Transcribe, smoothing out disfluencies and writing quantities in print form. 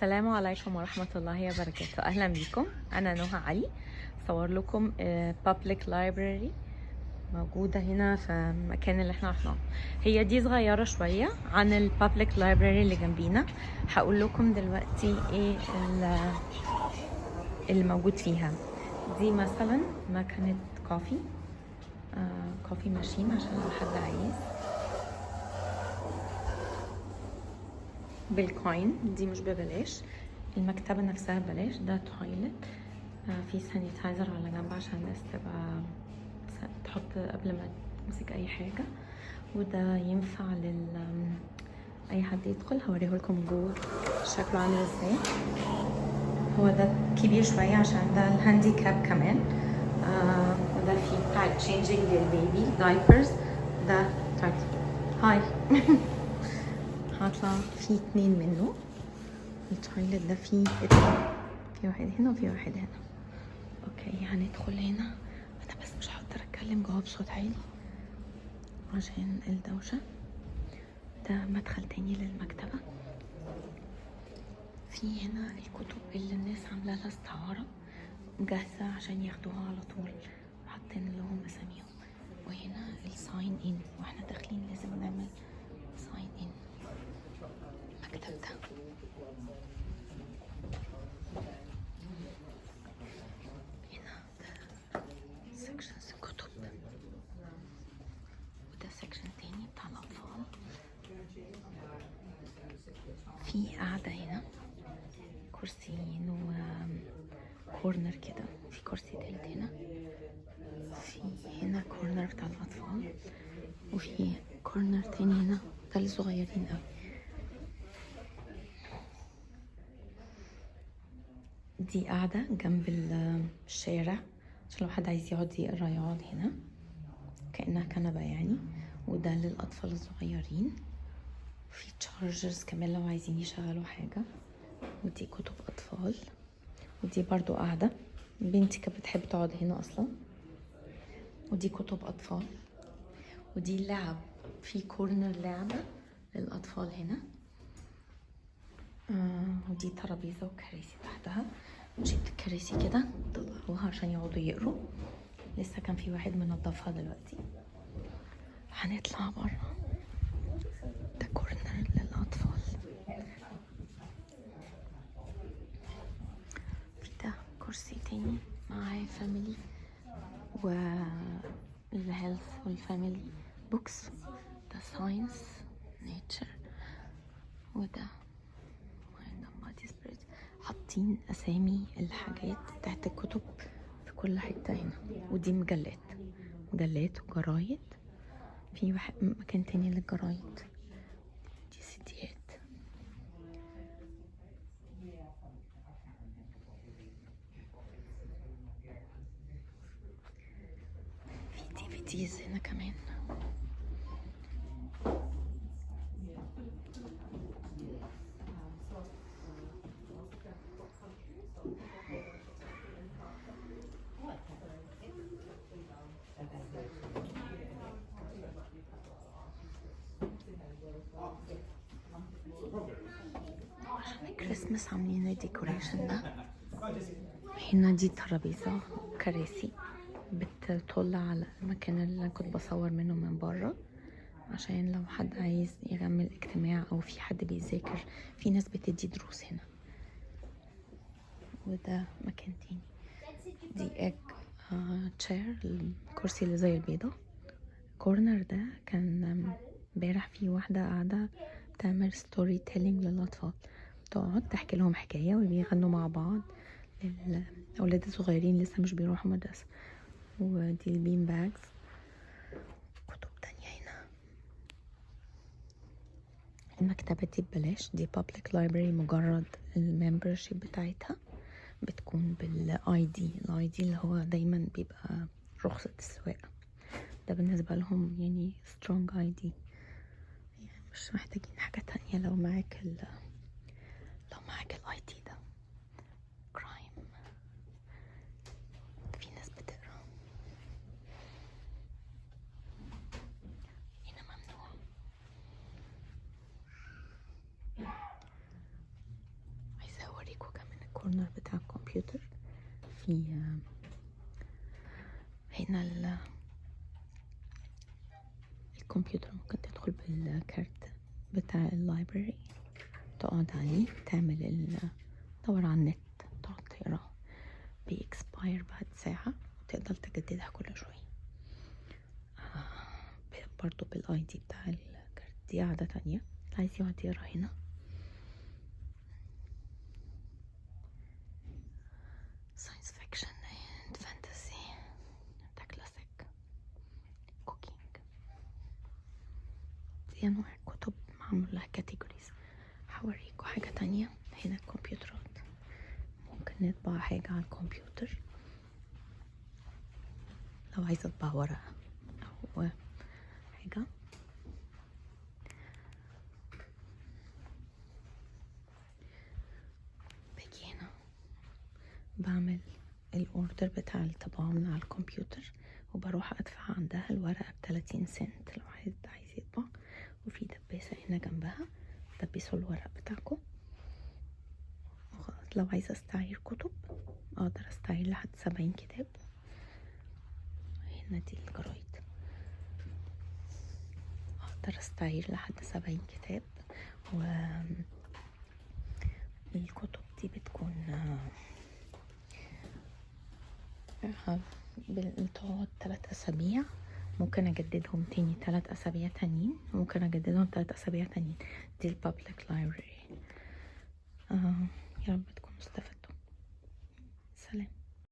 السلام عليكم ورحمة الله وبركاته. أهلا بكم. أنا نهى علي، صور لكم public library موجودة هنا في المكان اللي احنا رحناه. هي دي صغيرة شوية عن ال public library اللي جنبينا. هقول لكم دلوقتي ايه اللي موجود فيها. دي مثلا مكنة كوفي، كوفي ماشين عشان لو حد عايز. بالكوين، دي مش ببلاش. المكتبة نفسها ببلاش. ده تويلت، في سانيتايزر على جنب عشان الناس تبقى تحط قبل ما تمسك اي حاجة. وده ينفع اي حد يدخل. هوريه لكم جوه شكله عامل ازاي. هو ده كبير شوية عشان ده الهاندي كاب كمان. وده فيه بتاع تشينجينج للبيبي دايبرز. ده بتاع هاي هطلع فيه 2 منه. التويلت ده فيه في واحد هنا وفي واحد هنا. اوكي هندخل هنا. انا بس مش هقدر اتكلم جوه بصوت عالي عشان الدوشة. ده مدخل تاني للمكتبة. في هنا الكتب اللي الناس عاملة لها استعارة جاهزة عشان ياخدوها على طول، حاطين لهم اساميهم. وهنا الساين ان، واحنا داخلين لازم نعمل ساين ان. المكتب ده هنا ده سكشنز كتب، وده سكشن تاني بتاع الأطفال. في قاعدة هنا، كرسيين وكورنر كده. في كرسي تالت هنا. في هنا كورنر بتاع الأطفال، وفي كورنر تاني هنا ده للصغيرين أوي. دي قاعدة جنب الشارع عشان لو حد عايز يقعد يقرا يقعد هنا كأنها كنبة يعني. وده للأطفال الصغيرين. في تشارجرز كمان لو عايزين يشغلوا حاجة. ودي كتب أطفال. ودي برضو قاعدة، بنتي كانت بتحب تقعد هنا أصلا. ودي كتب أطفال. ودي لعب، في كورنر لعبة للأطفال هنا. ودي ترابيزة وكراسي تحتها. جبت الكراسي كده طلعوها عشان يقعدوا يقروا. لسه كان في واحد منضفها دلوقتي. هنطلع برا. ده كورنر للأطفال. في ده كرسي تاني معاه فاميلي والهيلث والفاميلي بوكس. ده ساينس نيتشر. وده حاطين اسامي الحاجات بتاعت الكتب في كل حته هنا. ودي مجلات وجرايد. في مكان تاني للجرايد. دي سيديات. في DVDs هنا كمان. عشان الكريسماس عاملين الديكوريشن ده. هنا دي ترابيزة كراسي بتطل على المكان اللي أنا كنت بصور منه من بره، عشان لو حد عايز يعمل اجتماع او في حد بيذاكر. في ناس بتدي دروس هنا. وده مكان تاني. دي اج تشير، الكرسي اللي زي البيضة. كورنر ده كان امبارح في واحدة قاعدة بتعمل ستوري تيلينج للأطفال، تقعد تحكي لهم حكاية وبيغنوا مع بعض للأولاد الصغيرين لسه مش بيروحوا مدرسة. ودي البين باجز. كتب تانية هنا. المكتبة دي ببلاش، دي public library. مجرد الممبرشيب بتاعتها بتكون بالاي دي. الاي دي اللي هو دايما بيبقى رخصة السواقة. ده بالنسبة لهم يعني strong ID، يعني مش محتاجين حاجة تانية لو معاك الاي دي ده. كرايم. في ناس بتقرا هنا. ممنوع. عايزة الكورنر بتاع الكمبيوتر في هنا الكمبيوتر ممكن تدخل بالكارت بتاع اللايبراري، تقعد عليه تعمل تدور على النت، تقعد تقرا، بيكسباير بعد ساعة وتقدر تجددها كل شوية. برضو بالاي دي بتاع الكارت. دي عادة تانية اللي عايز يقعد يقرا هنا. ساينس فيكشن اند فانتسي، ده كلاسيك، كوكينج. دي انواع كتب معمول لها كاتيجوريز. هوريكوا حاجة تانية. هنا الكمبيوترات، ممكن نطبع حاجة على الكمبيوتر لو عايزة اطبع ورقة او حاجة. باجي هنا بعمل الاوردر بتاع الطباعة من على الكمبيوتر، وبروح ادفع عندها الورقة ب30 سنت لو عايز يطبع. وفي دباسة هنا جنبها دبسوا الورق بتاعكم. وخلاص لو عايزة استعير كتب اقدر استعير لحد 70 كتاب. هنا دي الجرايد، اقدر استعير لحد 70 كتاب. والكتب دي بتكون بتقعد 3 أسابيع، ممكن اجددهم تاني 3 أسابيع تانيين، ممكن اجددهم 3 أسابيع تانيين. دي البابليك لايبراري. يا رب تكونوا استفدتوا. سلام.